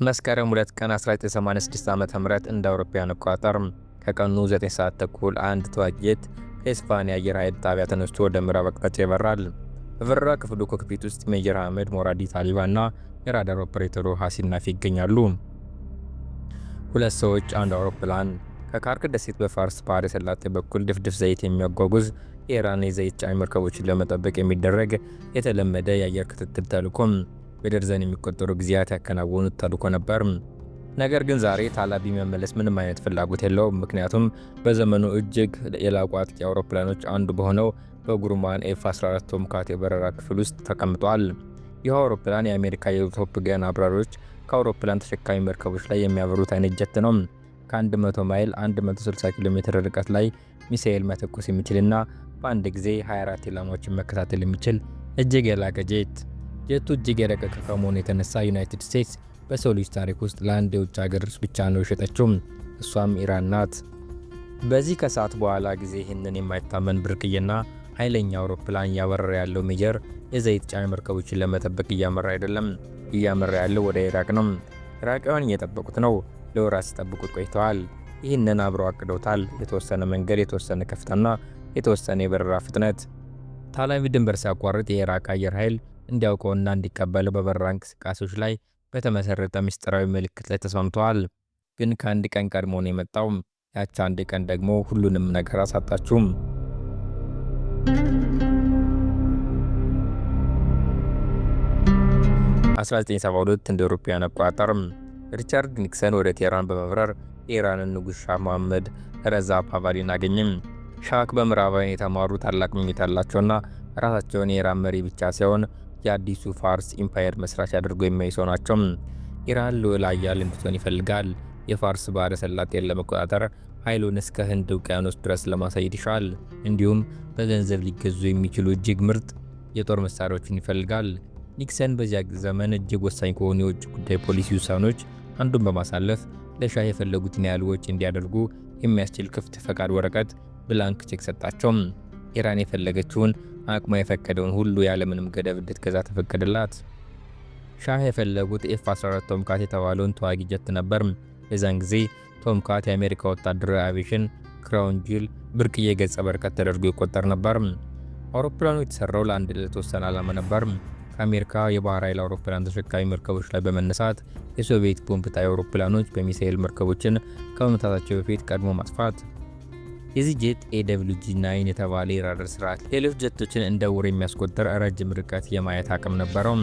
መስከረም 2 ቀን 1986 ዓ.ም እንደ አውሮፓውያን አቆጣጠር ከቀኑ 9 ሰዓት ተኩል አንድ ተዋጊ ጄት ከኢስፋሃን የአየር ኃይል ጣቢያ ተነስቶ ወደ ምዕራብ አቅጣጫ ይበራል። በበረራ ክፍሉ ኮክፒት ውስጥ ሜጀር አህመድ ሞራዲ ታሊባ እና የራዳር ኦፕሬተሩ ሐሲን ናፊ ይገኛሉ። ሁለት ሰዎች አንድ አውሮፕላን ከካርክ ደሴት በፋርስ ባህረ ሰላጤ በኩል ድፍድፍ ዘይት የሚያጓጉዝ የኢራን የዘይት ጫኝ መርከቦችን ለመጠበቅ የሚደረግ የተለመደ የአየር ክትትል ተልዕኮም በደርዘን የሚቆጠሩ ጊዜያት ያከናወኑት ተልዕኮ ነበር። ነገር ግን ዛሬ ታላቢ መመለስ ምንም አይነት ፍላጎት የለውም። ምክንያቱም በዘመኑ እጅግ የላቁ አጥቂ አውሮፕላኖች አንዱ በሆነው በጉሩማን ኤፍ-14 ቶምካት የበረራ ክፍል ውስጥ ተቀምጧል። ይህ አውሮፕላን የአሜሪካ የቶፕ ገን አብራሪዎች ከአውሮፕላን ተሸካሚ መርከቦች ላይ የሚያበሩት አይነት ጀት ነው። ከ100 ማይል 160 ኪሎ ሜትር ርቀት ላይ ሚሳኤል መተኮስ የሚችልና በአንድ ጊዜ 24 ኢላማዎችን መከታተል የሚችል እጅግ የላቀ ጄት። ጀቱ እጅግ የረቀቀ ከመሆኑ የተነሳ ዩናይትድ ስቴትስ በሰው ልጅ ታሪክ ውስጥ ለአንድ የውጭ ሀገር ብቻ ነው የሸጠችው፣ እሷም ኢራን ናት። በዚህ ከሰዓት በኋላ ጊዜ ይህንን የማይታመን ብርቅዬና ኃይለኛ አውሮፕላን እያበረረ ያለው ሜጀር የዘይት ጫኝ መርከቦችን ለመጠበቅ እያመራ አይደለም፣ እያመራ ያለው ወደ ኢራቅ ነው። ኢራቃውያን እየጠበቁት ነው። ለወራት ሲጠብቁት ቆይተዋል። ይህንን አብረው አቅደውታል። የተወሰነ መንገድ፣ የተወሰነ ከፍታና የተወሰነ የበረራ ፍጥነት። ታላሚ ድንበር ሲያቋርጥ የኢራቅ አየር ኃይል እንዲያውቀውና እንዲቀበለው በበረራ እንቅስቃሴዎች ላይ በተመሰረተ ምስጢራዊ ምልክት ላይ ተስማምተዋል። ግን ከአንድ ቀን ቀድሞ ነው የመጣው። ያቺ አንድ ቀን ደግሞ ሁሉንም ነገር አሳጣችሁም። በ1972 እንደ አውሮፓውያን አቆጣጠር ሪቻርድ ኒክሰን ወደ ቴህራን በመብረር የኢራንን ንጉሥ ሻህ መሐመድ ረዛ ፓህላቪን አገኘም። ሻህ በምዕራባውያን የተማሩ ታላቅ ምኞት ያላቸውና ራሳቸውን የኢራን መሪ ብቻ ሳይሆን የአዲሱ ፋርስ ኢምፓየር መስራች አድርጎ የሚያዩ ሰው ናቸው። ኢራን ልዑል ኃያል እንድትሆን ይፈልጋል። የፋርስ ባህረ ሰላጤን ለመቆጣጠር ኃይሉን እስከ ህንድ ውቅያኖስ ድረስ ለማሳየት ይሻል። እንዲሁም በገንዘብ ሊገዙ የሚችሉ እጅግ ምርጥ የጦር መሳሪያዎችን ይፈልጋል። ኒክሰን በዚያ ዘመን እጅግ ወሳኝ ከሆኑ የውጭ ጉዳይ ፖሊሲ ውሳኔዎች አንዱን በማሳለፍ ለሻህ የፈለጉትን ያህል ወጪ እንዲያደርጉ የሚያስችል ክፍት ፈቃድ ወረቀት ብላንክ ቼክ ሰጣቸው። ኢራን የፈለገችውን አቅሟ የፈቀደውን ሁሉ ያለምንም ገደብ እንድትገዛ ተፈቀደላት። ሻህ የፈለጉት ኤፍ-14 ቶምካት የተባለውን ተዋጊ ጀት ነበር። የዛን ጊዜ ቶምካት የአሜሪካ ወታደራዊ አቪዬሽን ክራውን ጂል ብርቅዬ ገጸ በረከት ተደርጎ ይቆጠር ነበር። አውሮፕላኑ የተሰራው ለአንድ ለተወሰነ ዓላማ ነበር። ከአሜሪካ የባህር ኃይል አውሮፕላን ተሸካሚ መርከቦች ላይ በመነሳት የሶቪየት ቦምብ ጣይ አውሮፕላኖች በሚሳኤል መርከቦችን ከመምታታቸው በፊት ቀድሞ ማጥፋት። የዚህ ጄት AWG-9 የተባለ የራዳር ስርዓት ሌሎች ጀቶችን እንደ ውር የሚያስቆጥር ረጅም ርቀት የማየት አቅም ነበረው።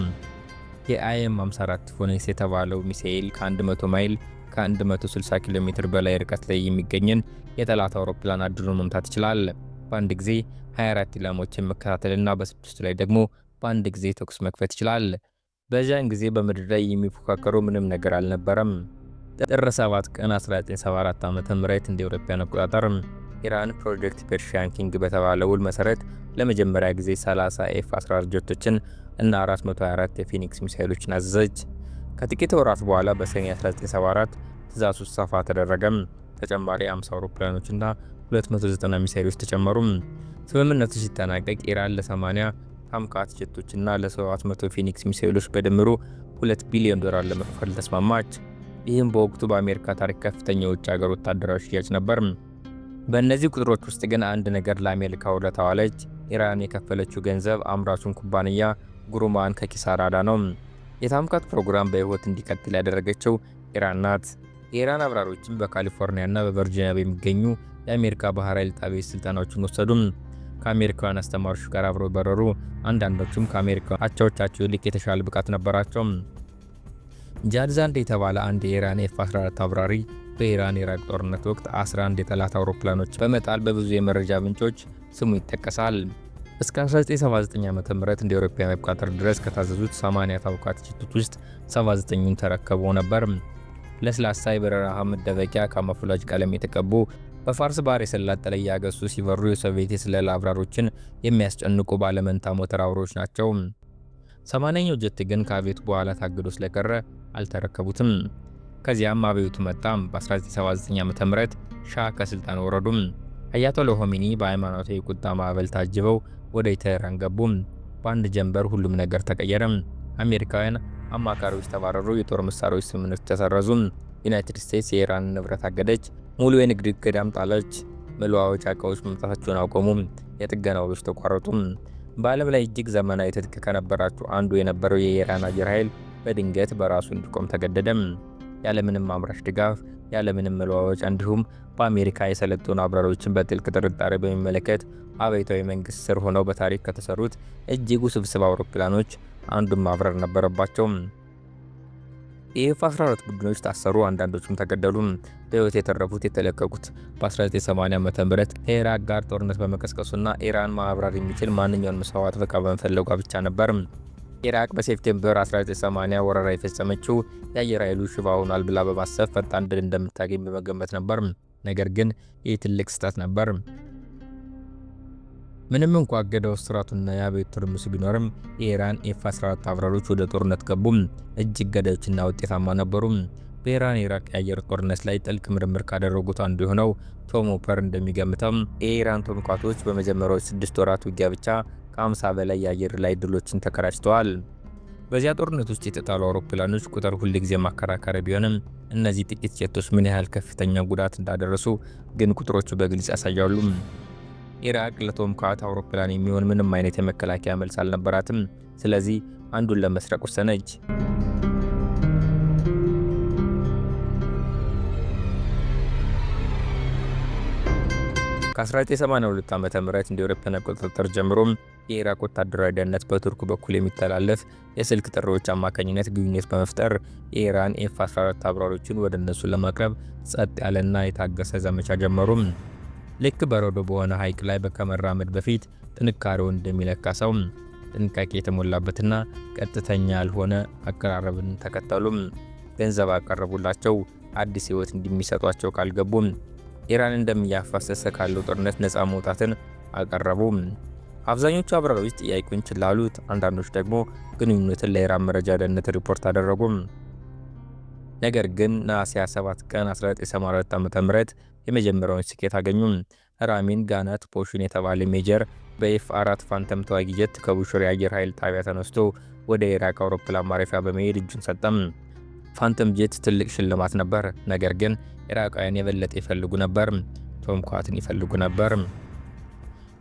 የIM-54 ፎኒክስ የተባለው ሚሳኤል ከ100 ማይል ከ160 ኪሎ ሜትር በላይ ርቀት ላይ የሚገኝን የጠላት አውሮፕላን አድኖ መምታት ይችላል። በአንድ ጊዜ 24 ኢላማዎችን መከታተልና በስድስቱ ላይ ደግሞ በአንድ ጊዜ ተኩስ መክፈት ይችላል። በዚያን ጊዜ በምድር ላይ የሚፎካከሩ ምንም ነገር አልነበረም። ጥር 7 ቀን 1974 ዓ.ም እንደ አውሮፓውያን አቆጣጠር ኢራን ፕሮጀክት ፐርሺያን ኪንግ በተባለ ውል መሰረት ለመጀመሪያ ጊዜ 30 ኤፍ-14 ጀቶችን እና 424 የፊኒክስ ሚሳኤሎችን አዘዘች። ከጥቂት ወራት በኋላ በሰኔ 1974 ትዕዛዙ ሰፋ ተደረገም። ተጨማሪ 50 አውሮፕላኖችና 290 ሚሳኤሎች ተጨመሩ። ስምምነቱ ሲጠናቀቅ ኢራን ለ80 ቶምካት ጀቶችና ለ700 ፊኒክስ ሚሳኤሎች በድምሩ $2 ቢሊዮን ለመክፈል ተስማማች። ይህም በወቅቱ በአሜሪካ ታሪክ ከፍተኛ የውጭ ሀገር ወታደራዊ ሽያጭ ነበር። በእነዚህ ቁጥሮች ውስጥ ግን አንድ ነገር ለአሜሪካ ውለታ ዋለች። ኢራን የከፈለችው ገንዘብ አምራቹን ኩባንያ ጉሩማን ከኪሳራ አዳነው። የቶምካት ፕሮግራም በሕይወት እንዲቀጥል ያደረገችው ኢራን ናት። የኢራን አብራሪዎችም በካሊፎርኒያና በቨርጂኒያ በሚገኙ የአሜሪካ ባህር ኃይል ጣቢያዎች ስልጠናዎችን ወሰዱ። ከአሜሪካውያን አስተማሪዎች ጋር አብረው በረሩ። አንዳንዶቹም ከአሜሪካ አቻዎቻቸው ይልቅ የተሻለ ብቃት ነበራቸው። ጃድዛንድ የተባለ አንድ የኢራን ኤፍ-14 አብራሪ በኢራን ኢራቅ ጦርነት ወቅት 11 የጠላት አውሮፕላኖች በመጣል በብዙ የመረጃ ምንጮች ስሙ ይጠቀሳል። እስከ 1979 ዓ.ም እንደ አውሮፓውያን አቆጣጠር ድረስ ከታዘዙት 80 ቶምካት ጀቶች ውስጥ 79ኙን ተረከበው ነበር። ለስላሳ የበረራ መደበቂያ ካሞፍላጅ ቀለም የተቀቡ በፋርስ ባህረ ሰላጤ ላይ ያገሱ ሲበሩ የሶቪየት የስለላ አብራሮችን የሚያስጨንቁ ባለመንታ ሞተር አውሮች ናቸው። 80ኛው ጀት ግን ከአብዮቱ በኋላ ታግዶ ስለቀረ አልተረከቡትም። ከዚያም አብዮቱ መጣ። በ1979 ዓ.ም ሻህ ከስልጣን ወረዱ። አያቶላ ሆሜኒ በሃይማኖታዊ ቁጣ ማዕበል ታጅበው ወደ ቴህራን ገቡ። በአንድ ጀንበር ሁሉም ነገር ተቀየረ። አሜሪካውያን አማካሪዎች ተባረሩ፣ የጦር መሳሪያዎች ስምምነቶች ተሰረዙ። ዩናይትድ ስቴትስ የኢራንን ንብረት አገደች፣ ሙሉ የንግድ እገዳም ጣለች። መለዋወጫ እቃዎች መምጣታቸውን አቆሙ፣ የጥገና ውሎች ተቋረጡ። በዓለም ላይ እጅግ ዘመናዊ ትጥቅ ከነበራቸው አንዱ የነበረው የኢራን አየር ኃይል በድንገት በራሱ እንዲቆም ተገደደም። ያለምንም አምራች ድጋፍ፣ ያለምንም መለዋወጫ እንዲሁም በአሜሪካ የሰለጠኑ አብራሪዎችን በጥልቅ ጥርጣሬ በሚመለከት አብዮታዊ መንግስት ስር ሆነው በታሪክ ከተሰሩት እጅግ ውስብስብ አውሮፕላኖች አንዱን ማብረር ነበረባቸው። የኤፍ-14 ቡድኖች ታሰሩ፣ አንዳንዶቹም ተገደሉ። በሕይወት የተረፉት የተለቀቁት በ1980 ዓ.ም ከኢራቅ ጋር ጦርነት በመቀስቀሱና ኢራን ማብራር የሚችል ማንኛውን መስዋዕት ዕቃ በመፈለጓ ብቻ ነበር። ኢራቅ በሴፕቴምበር 1980 ወረራ የፈጸመችው የአየር ኃይሉ ሽባ ሆኗል ብላ በማሰብ ፈጣን ድል እንደምታገኝ በመገመት ነበር። ነገር ግን ይህ ትልቅ ስህተት ነበር። ምንም እንኳ እገዳው፣ እስራቱና የአብዮት ትርምሱ ቢኖርም የኢራን ኤፍ-14 አብራሪዎች ወደ ጦርነት ገቡ። እጅግ ገዳዮችና ውጤታማ ነበሩ። በኢራን ኢራቅ የአየር ጦርነት ላይ ጥልቅ ምርምር ካደረጉት አንዱ የሆነው ቶም ሆፐር እንደሚገምተው የኢራን ቶማሃውኮች በመጀመሪያዎቹ 6 ወራት ውጊያ ብቻ ከ50 በላይ የአየር ላይ ድሎችን ተቀዳጅተዋል። በዚያ ጦርነት ውስጥ የተጣሉ አውሮፕላኖች ቁጥር ሁልጊዜ ማከራከሪያ ቢሆንም እነዚህ ጥቂት ጀቶች ምን ያህል ከፍተኛ ጉዳት እንዳደረሱ ግን ቁጥሮቹ በግልጽ ያሳያሉ። ኢራቅ ለቶማሃውክ አውሮፕላን የሚሆን ምንም አይነት የመከላከያ መልስ አልነበራትም። ስለዚህ አንዱን ለመስረቅ ወሰነች። ከ1982 ዓ.ም እንደ አውሮፓውያን አቆጣጠር ጀምሮ የኢራቅ ወታደራዊ ደህንነት በቱርክ በኩል የሚተላለፍ የስልክ ጥሪዎች አማካኝነት ግንኙነት በመፍጠር የኢራን ኤፍ-14 አብራሪዎችን ወደ እነሱ ለማቅረብ ጸጥ ያለና የታገሰ ዘመቻ ጀመሩ። ልክ በረዶ በሆነ ሐይቅ ላይ ከመራመድ በፊት ጥንካሬውን እንደሚለካ ሰው ጥንቃቄ የተሞላበትና ቀጥተኛ ያልሆነ አቀራረብን ተከተሉ። ገንዘብ አቀረቡላቸው፣ አዲስ ሕይወት እንደሚሰጧቸው ካልገቡ ኢራን እንደሚያፋሰሰ ካለው ጦርነት ነፃ መውጣትን አቀረቡ። አብዛኞቹ አብራሪዎች ጥያቄውን ችላ አሉት። አንዳንዶች ደግሞ ግንኙነትን ለኢራን መረጃ ደህንነት ሪፖርት አደረጉ። ነገር ግን ነሐሴ 7 ቀን 1984 ዓ.ም የመጀመሪያውን ስኬት አገኙ። ራሚን ጋናት ፖሽን የተባለ ሜጀር በኤፍ-4 ፋንተም ተዋጊ ጀት ከቡሽር የአየር ኃይል ጣቢያ ተነስቶ ወደ ኢራቅ አውሮፕላን ማረፊያ በመሄድ እጁን ሰጠም። ፋንተም ጄት ትልቅ ሽልማት ነበር፣ ነገር ግን ኢራቃውያን የበለጠ ይፈልጉ ነበር። ቶማሃውክን ይፈልጉ ነበር።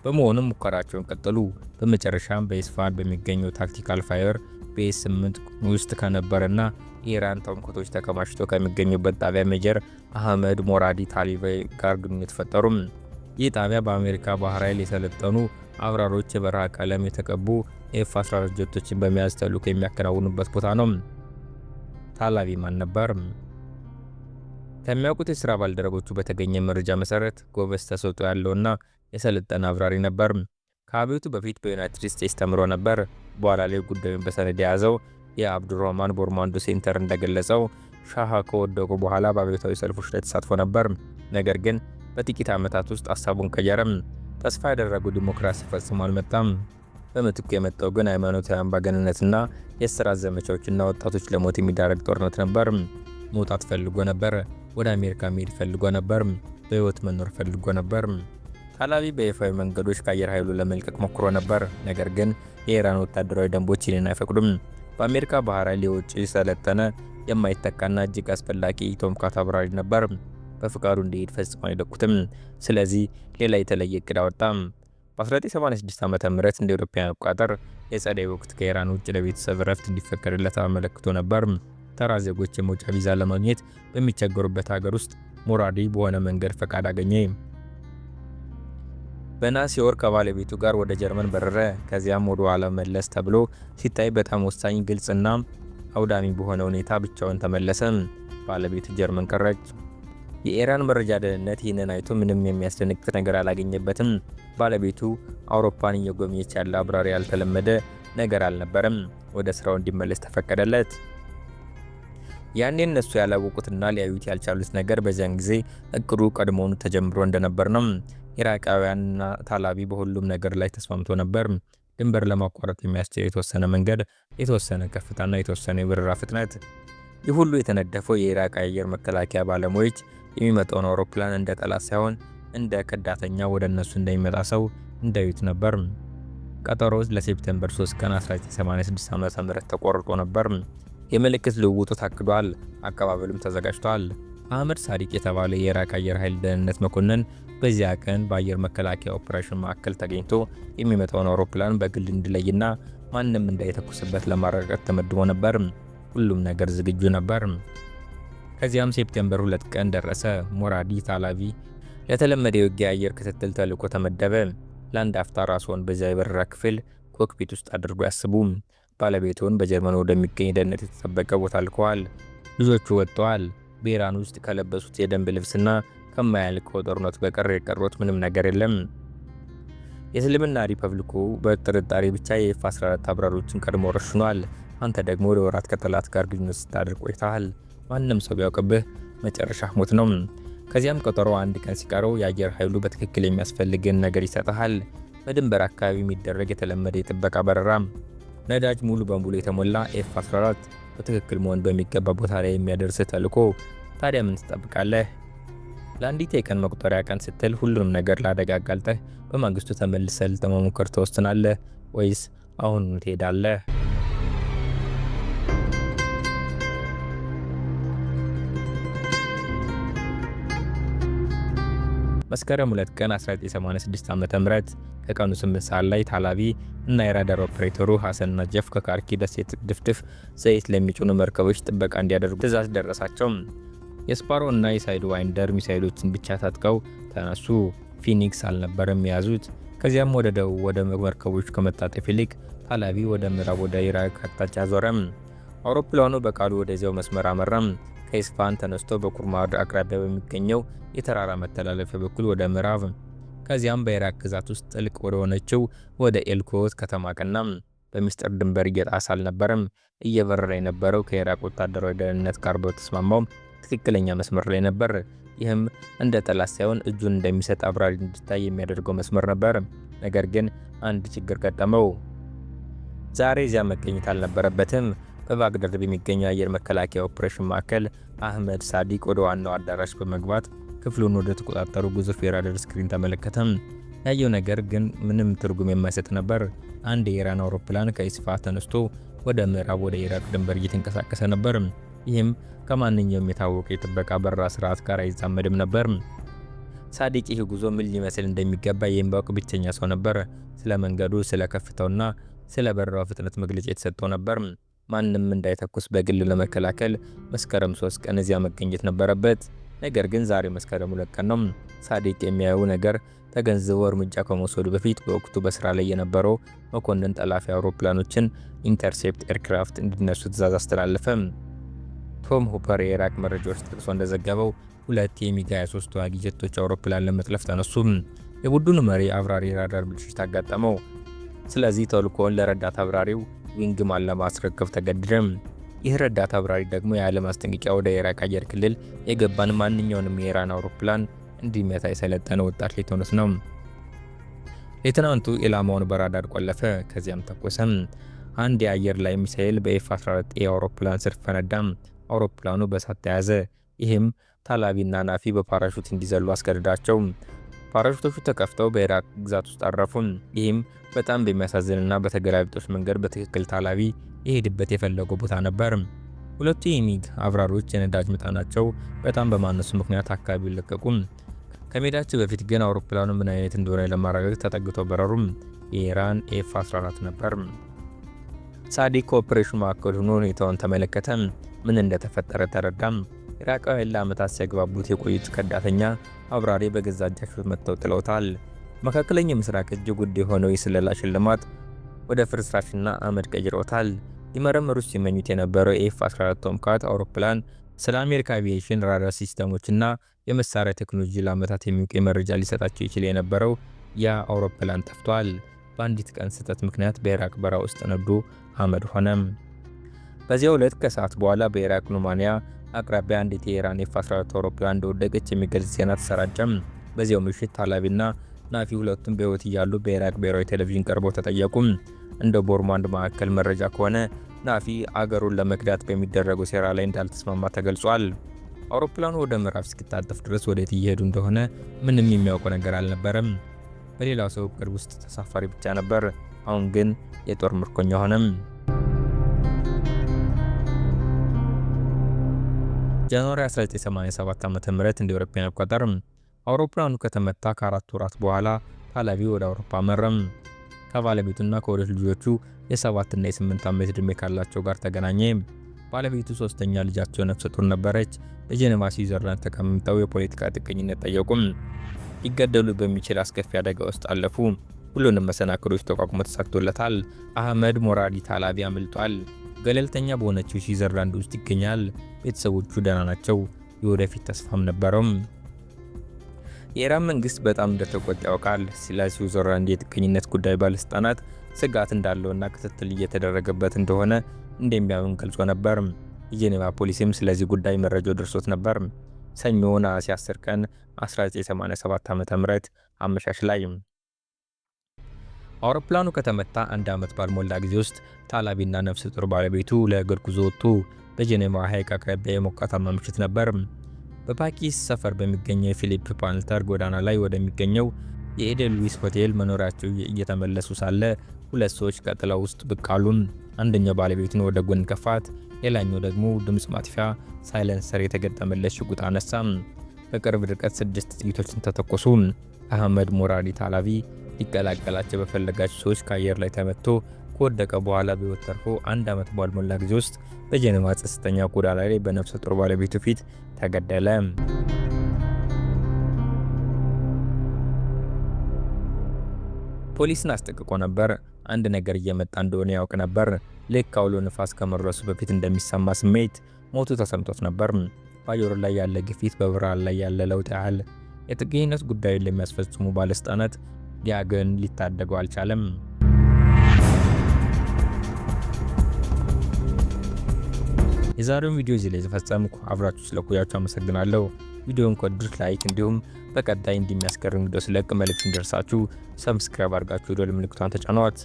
በመሆኑም ሙከራቸውን ቀጠሉ። በመጨረሻም በኢስፋሃን በሚገኘው ታክቲካል ፋየር ቤዝ 8 ውስጥ ከነበረና ኢራን ቶማሃውኮች ተከማችተው ከሚገኙበት ጣቢያ ሜጀር አህመድ ሞራዲ ታሊባይ ጋር ግንኙነት ፈጠሩ። ይህ ጣቢያ በአሜሪካ ባህር ኃይል የሰለጠኑ አብራሮች የበረሃ ቀለም የተቀቡ ኤፍ-14 ጀቶችን በመያዝ ተልዕኮ የሚያከናውኑበት ቦታ ነው። ታላቢ ማን ነበር? ከሚያውቁት የሥራ ባልደረቦቹ በተገኘ መረጃ መሠረት ጎበዝ ተሰጥኦ ያለውና የሰለጠነ አብራሪ ነበር። ከአብዮቱ በፊት በዩናይትድ ስቴትስ ተምሮ ነበር። በኋላ ላይ ጉዳዩን በሰነድ የያዘው የአብዱራህማን ቦርማንዶ ሴንተር እንደገለጸው ሻህ ከወደቁ በኋላ በአብዮታዊ ሰልፎች ላይ ተሳትፎ ነበር። ነገር ግን በጥቂት ዓመታት ውስጥ ሐሳቡን ቀየረም። ተስፋ ያደረገው ዲሞክራሲ ፈጽሞ አልመጣም። በምትኩ የመጣው ግን ሃይማኖታዊ አምባገነንነትና የእስራት ዘመቻዎችና ወጣቶች ለሞት የሚዳረግ ጦርነት ነበር። መውጣት ፈልጎ ነበር። ወደ አሜሪካ መሄድ ፈልጎ ነበር። በሕይወት መኖር ፈልጎ ነበር። ታላቢ በይፋዊ መንገዶች ከአየር ኃይሉ ለመልቀቅ ሞክሮ ነበር። ነገር ግን የኢራን ወታደራዊ ደንቦች ይህንን አይፈቅዱም። በአሜሪካ ባህር ኃይል የውጭ ሰለጠነ የማይተካና እጅግ አስፈላጊ ቶማሃውክ አብራሪ ነበር። በፍቃዱ እንዲሄድ ፈጽሞ አይለቁትም። ስለዚህ ሌላ የተለየ እቅድ አወጣ። በ1986 ዓ.ም እንደ አውሮፓውያን አቆጣጠር የጸደይ ወቅት ከኢራን ውጭ ለቤተሰብ እረፍት እንዲፈቀድለት አመለክቶ ነበር። ተራ ዜጎች የመውጫ ቪዛ ለማግኘት በሚቸገሩበት ሀገር ውስጥ ሞራዲ በሆነ መንገድ ፈቃድ አገኘ። በነሐሴ ወር ከባለቤቱ ጋር ወደ ጀርመን በረረ። ከዚያም ወደ ኋላ መለስ ተብሎ ሲታይ በጣም ወሳኝ፣ ግልጽና አውዳሚ በሆነ ሁኔታ ብቻውን ተመለሰ። ባለቤቱ ጀርመን ቀረች። የኢራን መረጃ ደህንነት ይህንን አይቶ ምንም የሚያስደነግጥ ነገር አላገኘበትም። ባለቤቱ አውሮፓን እየጎበኘች ያለ አብራሪ ያልተለመደ ነገር አልነበረም። ወደ ስራው እንዲመለስ ተፈቀደለት። ያኔ እነሱ ያላወቁትና ሊያዩት ያልቻሉት ነገር በዚያን ጊዜ እቅዱ ቀድሞውኑ ተጀምሮ እንደነበር ነው። ኢራቃውያንና ታላቢ በሁሉም ነገር ላይ ተስማምቶ ነበር። ድንበር ለማቋረጥ የሚያስችል የተወሰነ መንገድ፣ የተወሰነ ከፍታና የተወሰነ የበረራ ፍጥነት። ይህ ሁሉ የተነደፈው የኢራቅ አየር መከላከያ ባለሙያዎች የሚመጣውን አውሮፕላን እንደ ጠላት ሳይሆን እንደ ከዳተኛ ወደ እነሱ እንደሚመጣ ሰው እንዳዩት ነበር። ቀጠሮው ለሴፕቴምበር 3 ቀን 1986 ዓ.ም ተቆርጦ ነበር። የምልክት ልውውጡ ታቅዷል፣ አቀባበሉም ተዘጋጅቷል። አህመድ ሳዲቅ የተባለ የኢራቅ አየር ኃይል ደህንነት መኮንን በዚያ ቀን በአየር መከላከያ ኦፕሬሽን ማዕከል ተገኝቶ የሚመጣውን አውሮፕላን በግል እንዲለይና ማንም እንዳይተኩስበት ለማረጋገጥ ተመድቦ ነበር። ሁሉም ነገር ዝግጁ ነበር። ከዚያም ሴፕቴምበር 2 ቀን ደረሰ። ሞራዲ ታላቪ ለተለመደ የውጊያ አየር ክትትል ተልዕኮ ተመደበ። ለአንድ አፍታ ራስዎን በዚያ የበረራ ክፍል ኮክፒት ውስጥ አድርጎ ያስቡ። ባለቤቱን በጀርመን ወደሚገኝ ደህንነት የተጠበቀ ቦታ ልከዋል። ልጆቹ ወጥተዋል። በኢራን ውስጥ ከለበሱት የደንብ ልብስና ከማያልቀው ጦርነት በቀር የቀሩት ምንም ነገር የለም። የእስልምና ሪፐብሊኩ በጥርጣሬ ብቻ የኤፍ-14 አብራሪዎችን ቀድሞ ረሽኗል። አንተ ደግሞ ለወራት ከጠላት ጋር ግንኙነት ስታደርግ ቆይተሃል። ማንም ሰው ቢያውቅብህ መጨረሻ ሞት ነው። ከዚያም ቀጠሮ አንድ ቀን ሲቀረው የአየር ኃይሉ በትክክል የሚያስፈልግን ነገር ይሰጥሃል። በድንበር አካባቢ የሚደረግ የተለመደ የጥበቃ በረራ፣ ነዳጅ ሙሉ በሙሉ የተሞላ ኤፍ-14 በትክክል መሆን በሚገባ ቦታ ላይ የሚያደርስ ተልዕኮ። ታዲያ ምን ትጠብቃለህ? ለአንዲት የቀን መቁጠሪያ ቀን ስትል ሁሉንም ነገር ለአደጋ አጋልጠህ በማግስቱ ተመልሰህ ለመሞከር ትወስናለህ ወይስ አሁኑኑ ትሄዳለህ? መስከረም 2 ቀን 1986 ዓ.ም ከቀኑ 8 ሰዓት ላይ ታላቪ እና የራዳር ኦፕሬተሩ ሐሰን ነጀፍ ከካርኪ ደሴት ድፍድፍ ዘይት ለሚጭኑ መርከቦች ጥበቃ እንዲያደርጉ ትዕዛዝ ደረሳቸው። የስፓሮ እና የሳይድ ዋይንደር ሚሳይሎችን ብቻ ታጥቀው ተነሱ። ፊኒክስ አልነበረም የያዙት። ከዚያም ወደ ደቡብ ወደ መርከቦች ከመታጠፍ ይልቅ ታላቪ ወደ ምዕራብ ወደ ኢራቅ አቅጣጫ ዞረም። አውሮፕላኑ በቃሉ ወደዚያው መስመር አመራም። ከኢስፋሃን ተነስቶ በኩርማድ አቅራቢያ በሚገኘው የተራራ መተላለፊያ በኩል ወደ ምዕራብ፣ ከዚያም በኢራቅ ግዛት ውስጥ ጥልቅ ወደ ሆነችው ወደ ኤልኮት ከተማ ቀና። በሚስጥር ድንበር እየጣሰ አልነበረም። እየበረረ የነበረው ከኢራቅ ወታደራዊ ደህንነት ጋር በተስማማው ትክክለኛ መስመር ላይ ነበር። ይህም እንደ ጠላት ሳይሆን እጁን እንደሚሰጥ አብራሪ እንዲታይ የሚያደርገው መስመር ነበር። ነገር ግን አንድ ችግር ገጠመው። ዛሬ እዚያ መገኘት አልነበረበትም። በባግዳድ በሚገኘው አየር መከላከያ ኦፕሬሽን ማዕከል አህመድ ሳዲቅ ወደ ዋናው አዳራሽ በመግባት ክፍሉን ወደ ተቆጣጠሩ ግዙፍ የራዳር ስክሪን ተመለከተ። ያየው ነገር ግን ምንም ትርጉም የማይሰጥ ነበር። አንድ የኢራን አውሮፕላን ከኢስፋሃን ተነስቶ ወደ ምዕራብ ወደ ኢራቅ ድንበር እየተንቀሳቀሰ ነበር። ይህም ከማንኛውም የታወቀ የጥበቃ በረራ ስርዓት ጋር አይዛመድም ነበር። ሳዲቅ ይህ ጉዞ ምን ሊመስል እንደሚገባ የሚያውቅ ብቸኛ ሰው ነበር። ስለ መንገዱ፣ ስለ ከፍታውና ስለ በረራው ፍጥነት መግለጫ የተሰጠው ነበር። ማንም እንዳይተኩስ በግል ለመከላከል መስከረም 3 ቀን እዚያ መገኘት ነበረበት። ነገር ግን ዛሬ መስከረም 2 ቀን ነው። ሳዲቅ የሚያየው ነገር ተገንዝቦ እርምጃ ከመውሰዱ በፊት በወቅቱ በስራ ላይ የነበረው መኮንን ጠላፊ አውሮፕላኖችን ኢንተርሴፕት ኤርክራፍት እንዲነሱ ትዕዛዝ አስተላለፈ። ቶም ሁፐር የኢራቅ መረጃዎች ጠቅሶ እንደዘገበው 2 የሚግ 23 ተዋጊ ጀቶች አውሮፕላን ለመጥለፍ ተነሱ። የቡድኑ መሪ አብራሪ ራዳር ብልሽት አጋጠመው። ስለዚህ ተልዕኮውን ለረዳት አብራሪው ዊንግማን ለማስረከብ ተገደደ። ይህ ረዳት አብራሪ ደግሞ ያለ ማስጠንቀቂያ ወደ ኢራቅ አየር ክልል የገባን ማንኛውንም የኢራን አውሮፕላን እንዲመታ የሰለጠነ ወጣት ሌተናንት ነው። ሌተናንቱ ኢላማውን በራዳር ቆለፈ። ከዚያም ተኮሰ። አንድ የአየር ላይ ሚሳኤል በኤፍ-14 አውሮፕላን ስር ፈነዳ። አውሮፕላኑ በእሳት ተያዘ። ይህም ታላቪና ናፊ በፓራሹት እንዲዘሉ አስገድዳቸው። ፓራሹቶቹ ተከፍተው በኢራቅ ግዛት ውስጥ አረፉ። ይህም በጣም በሚያሳዝንና በተገላቢጦሽ መንገድ በትክክል ታላቪ የሄድበት የፈለገው ቦታ ነበር። ሁለቱ የሚግ አብራሪዎች የነዳጅ መጠናቸው በጣም በማነሱ ምክንያት አካባቢውን ለቀቁ። ከመሄዳቸው በፊት ግን አውሮፕላኑ ምን አይነት እንደሆነ ለማረጋገጥ ተጠግተው በረሩ። የኢራን ኤፍ-14 ነበር። ሳዲቅ ከኦፕሬሽኑ ማዕከል ሆኖ ሁኔታውን ተመለከተ። ምን እንደተፈጠረ ተረዳም። ኢራቃውያን ለዓመታት ሲያግባቡት የቆዩት ከዳተኛ አብራሪ በገዛ እጃቸው መጥተው ጥለውታል። መካከለኛ ምስራቅ እጅግ ውድ የሆነው የስለላ ሽልማት ወደ ፍርስራሽና አመድ ቀይረውታል። ሊመረምሩት ሲመኙት የነበረው ኤፍ-14 ቶምካት አውሮፕላን ስለ አሜሪካ አቪዬሽን ራዳር ሲስተሞችና የመሳሪያ ቴክኖሎጂ ለዓመታት የሚቆይ መረጃ ሊሰጣቸው ይችል የነበረው ያ አውሮፕላን ጠፍቷል። በአንዲት ቀን ስህተት ምክንያት በኢራቅ በረሃ ውስጥ ነዶ አመድ ሆነ። በዚያው ዕለት ከሰዓት በኋላ በኢራቅ ኑማንያ አቅራቢያ አንዲት የኢራን ኤፍ-14 አውሮፕላን እንደወደቀች የሚገልጽ ዜና ተሰራጨም። በዚያው ምሽት ታላቪና ናፊ ሁለቱም በሕይወት እያሉ በኢራቅ ብሔራዊ ቴሌቪዥን ቀርበው ተጠየቁ። እንደ ቦርማንድ ማዕከል መረጃ ከሆነ ናፊ አገሩን ለመክዳት በሚደረገው ሴራ ላይ እንዳልተስማማ ተገልጿል። አውሮፕላኑ ወደ ምዕራብ እስኪታጠፍ ድረስ ወዴት እየሄዱ እንደሆነ ምንም የሚያውቀው ነገር አልነበረም። በሌላው ሰው ቅርብ ውስጥ ተሳፋሪ ብቻ ነበር። አሁን ግን የጦር ምርኮኛ ሆነም። ጃንዋሪ 1987 ዓ.ም እንደ አውሮፓውያን አቆጣጠር አውሮፕላኑ ከተመታ ከ4 ወራት በኋላ ታላቢ ወደ አውሮፓ አመራም። ከባለቤቱና ከሁለት ልጆቹ የ7 እና የ8 ዓመት ዕድሜ ካላቸው ጋር ተገናኘ። ባለቤቱ ሶስተኛ ልጃቸው ነፍሰ ጡር ነበረች። በጄኔቫ ስዊዘርላንድ ተቀምጠው የፖለቲካ ጥገኝነት ጠየቁም። ሊገደሉ በሚችል አስከፊ አደጋ ውስጥ አለፉ። ሁሉንም መሰናክሎች ተቋቁሞ ተሳክቶለታል። አህመድ ሞራዲ ታላቢ አምልጧል። ገለልተኛ በሆነችው ስዊዘርላንድ ውስጥ ይገኛል። ቤተሰቦቹ ደህና ናቸው። የወደፊት ተስፋም ነበረው። የኢራን መንግስት በጣም እንደተቆጣ ያውቃል። ስለ ስዊዘርላንድ የጥገኝነት ጉዳይ ባለስልጣናት ስጋት እንዳለውና ክትትል እየተደረገበት እንደሆነ እንደሚያምን ገልጾ ነበር። የጄኔቫ ፖሊስም ስለዚህ ጉዳይ መረጃው ደርሶት ነበር። ሰኞ ነሐሴ 10 ቀን 1987 ዓ.ም አመሻሽ ላይ አውሮፕላኑ ከተመታ 1 ዓመት ባልሞላ ጊዜ ውስጥ ታላቢና ነፍሰ ጡር ባለቤቱ ለእግር ጉዞ ወጡ። በጄኔቫ ሐይቅ አቅራቢያ የሞቃታማ ምሽት ነበር። በፓኪስ ሰፈር በሚገኘው የፊሊፕ ፓልተር ጎዳና ላይ ወደሚገኘው የኤደልዊስ ሆቴል መኖሪያቸው እየተመለሱ ሳለ ሁለት ሰዎች ከጥላው ውስጥ ብቅ አሉ። አንደኛው ባለቤቱን ወደ ጎን ከፋት፣ ሌላኛው ደግሞ ድምጽ ማጥፊያ ሳይለንሰር የተገጠመለት ሽጉጥ አነሳ። በቅርብ ርቀት 6 ጥይቶችን ተተኮሱ። አህመድ ሞራዲ ታላቢ ሊቀላቀላቸው በፈለጋቸው ሰዎች ከአየር ላይ ተመቶ ከወደቀ በኋላ በሕይወት ተርፎ 1 ዓመት ባልሞላ ጊዜ ውስጥ በጄኔቫ ጸጥተኛ ጎዳና ላይ በነፍሰ ጡር ባለቤቱ ፊት ተገደለ። ፖሊስን አስጠንቅቆ ነበር። አንድ ነገር እየመጣ እንደሆነ ያውቅ ነበር። ልክ አውሎ ንፋስ ከመድረሱ በፊት እንደሚሰማ ስሜት ሞቱ ተሰምቶት ነበር። በአየሩ ላይ ያለ ግፊት፣ በብርሃን ላይ ያለ ለውጥ ያህል የጥገኝነት ጉዳዩን ለሚያስፈጽሙ ባለስልጣናት ያ ግን ሊታደገው አልቻለም። የዛሬውን ቪዲዮ እዚህ ላይ ተፈጸምኩ። አብራችሁ ስለቆያችሁ አመሰግናለሁ። ቪዲዮውን ከወደዱት ላይክ፣ እንዲሁም በቀጣይ እንደሚያስገርም ቪዲዮ ስለቅ መልእክት እንዲደርሳችሁ ሰብስክራይብ አድርጋችሁ ደወል ምልክቷን ተጫኗት።